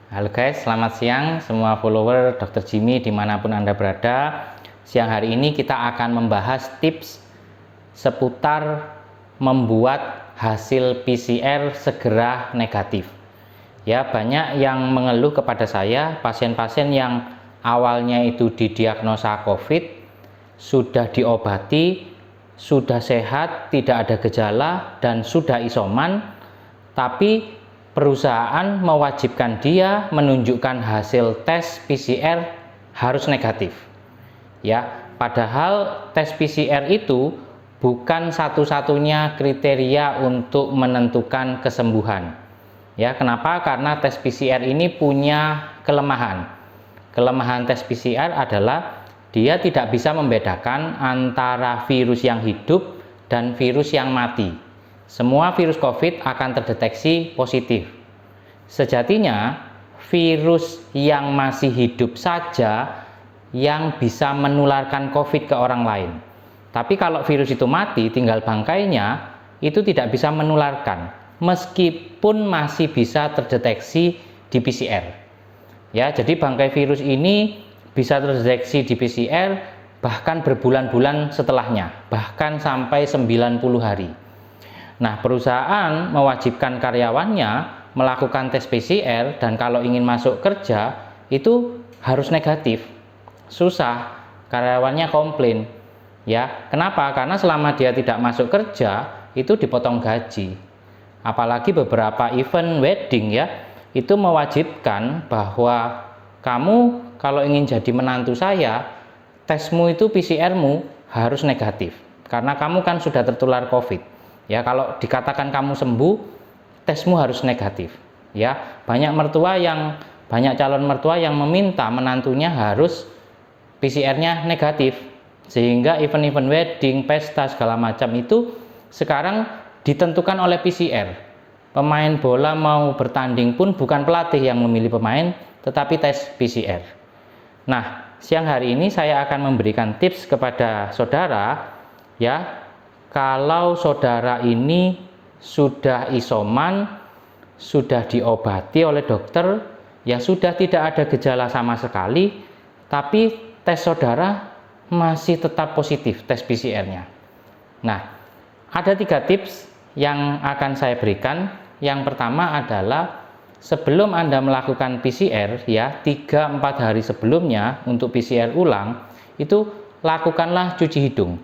Halo guys, selamat siang semua follower Dr. Jimmy dimanapun Anda berada. Siang hari ini kita akan membahas tips seputar membuat hasil PCR segera negatif. Ya, banyak yang mengeluh kepada saya, pasien-pasien yang awalnya itu didiagnosa COVID, sudah diobati, sudah sehat, tidak ada gejala, dan sudah isoman, tapi perusahaan mewajibkan dia menunjukkan hasil tes PCR harus negatif. Ya, padahal tes PCR itu bukan satu-satunya kriteria untuk menentukan kesembuhan. Ya, kenapa? Karena tes PCR ini punya kelemahan. Kelemahan tes PCR adalah dia tidak bisa membedakan antara virus yang hidup dan virus yang mati. Semua virus COVID akan terdeteksi positif. Sejatinya, virus yang masih hidup saja yang bisa menularkan COVID ke orang lain. Tapi kalau virus itu mati, tinggal bangkainya, itu tidak bisa menularkan, meskipun masih bisa terdeteksi di PCR. Ya, jadi bangkai virus ini bisa terdeteksi di PCR bahkan berbulan-bulan setelahnya, bahkan sampai 90 hari. Nah, perusahaan mewajibkan karyawannya melakukan tes PCR dan kalau ingin masuk kerja itu harus negatif. Susah, karyawannya komplain. Ya, kenapa? Karena selama dia tidak masuk kerja itu dipotong gaji. Apalagi beberapa event wedding ya, itu mewajibkan bahwa kamu kalau ingin jadi menantu saya, tesmu itu PCR-mu harus negatif. Karena kamu kan sudah tertular COVID. Ya, kalau dikatakan kamu sembuh, tesmu harus negatif. Ya, banyak calon mertua yang meminta menantunya harus PCR-nya negatif. Sehingga event-event wedding, pesta segala macam itu sekarang ditentukan oleh PCR. Pemain bola mau bertanding pun bukan pelatih yang memilih pemain, tetapi tes PCR. Nah, siang hari ini saya akan memberikan tips kepada saudara ya. Kalau saudara ini sudah isoman, sudah diobati oleh dokter, ya sudah tidak ada gejala sama sekali, tapi tes saudara masih tetap positif tes PCR-nya. Nah, ada 3 tips yang akan saya berikan. Yang pertama adalah sebelum Anda melakukan PCR, ya 3-4 hari sebelumnya untuk PCR ulang, itu lakukanlah cuci hidung.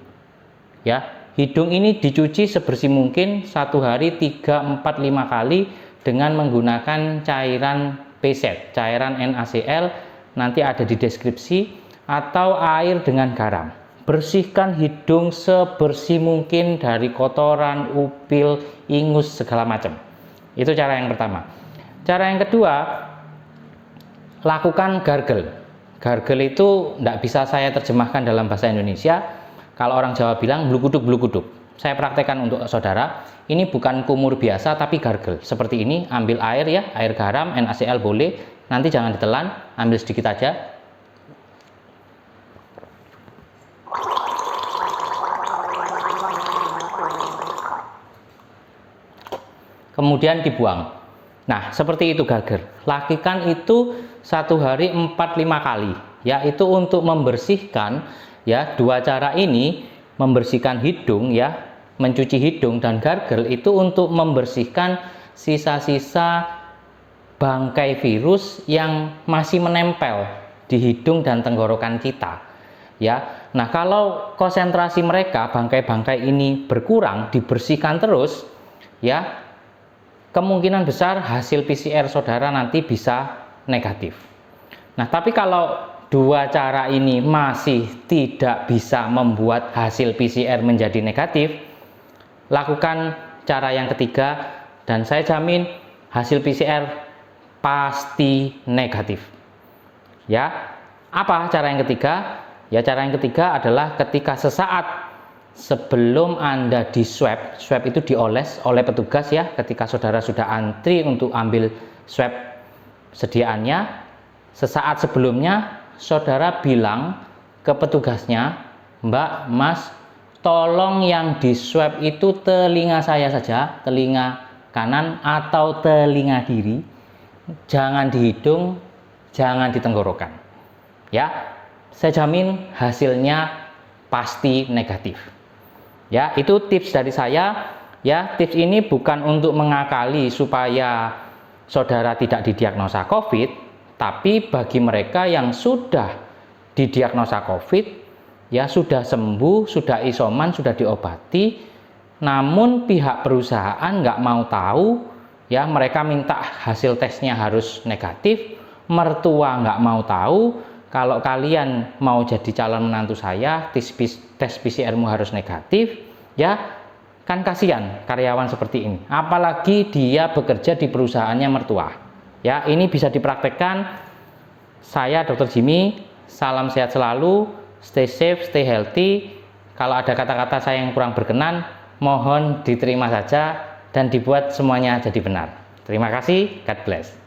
Ya, hidung ini dicuci sebersih mungkin 1 hari 3, 4, 5 kali dengan menggunakan cairan PZ, cairan NaCl, nanti ada di deskripsi, atau air dengan garam. Bersihkan hidung sebersih mungkin dari kotoran, upil, ingus, segala macam. Itu cara yang pertama. Cara yang kedua, lakukan gargle. Gargle itu tidak bisa saya terjemahkan dalam bahasa Indonesia. Kalau orang Jawa bilang blukuduk. Saya praktekkan untuk saudara. Ini bukan kumur biasa tapi gargle. Seperti ini, ambil air ya, air garam, NaCl boleh. Nanti jangan ditelan, ambil sedikit aja. Kemudian dibuang. Nah, seperti itu gargle. Lakukan itu 1 hari 4-5 kali. Ya, itu untuk membersihkan. Ya, 2 cara ini membersihkan hidung ya, mencuci hidung, dan gargle itu untuk membersihkan sisa-sisa bangkai virus yang masih menempel di hidung dan tenggorokan kita. Ya. Nah, kalau konsentrasi mereka bangkai-bangkai ini berkurang, dibersihkan terus ya, kemungkinan besar hasil PCR saudara nanti bisa negatif. Nah, tapi kalau 2 cara ini masih tidak bisa membuat hasil PCR menjadi negatif, lakukan cara yang ketiga dan saya jamin hasil PCR pasti negatif. Ya, apa cara yang ketiga? Ya, cara yang ketiga adalah ketika sesaat sebelum Anda di swab itu dioles oleh petugas ya, ketika saudara sudah antri untuk ambil swab sediaannya, sesaat sebelumnya saudara bilang ke petugasnya, Mbak, Mas, tolong yang di swab itu telinga saya saja, telinga kanan atau telinga kiri, jangan di hidung, jangan di tenggorokan. Ya, saya jamin hasilnya pasti negatif. Ya, itu tips dari saya. Ya, tips ini bukan untuk mengakali supaya saudara tidak didiagnosa COVID, tapi bagi mereka yang sudah didiagnosa COVID, ya sudah sembuh, sudah isoman, sudah diobati, namun pihak perusahaan nggak mau tahu, ya mereka minta hasil tesnya harus negatif, mertua nggak mau tahu, kalau kalian mau jadi calon menantu saya, tes PCR-mu harus negatif, ya kan kasihan karyawan seperti ini, apalagi dia bekerja di perusahaannya mertua. Ya, ini bisa dipraktekkan. Saya Dr. Jimmy, salam sehat selalu, stay safe, stay healthy. Kalau ada kata-kata saya yang kurang berkenan, mohon diterima saja dan dibuat semuanya jadi benar. Terima kasih, God bless.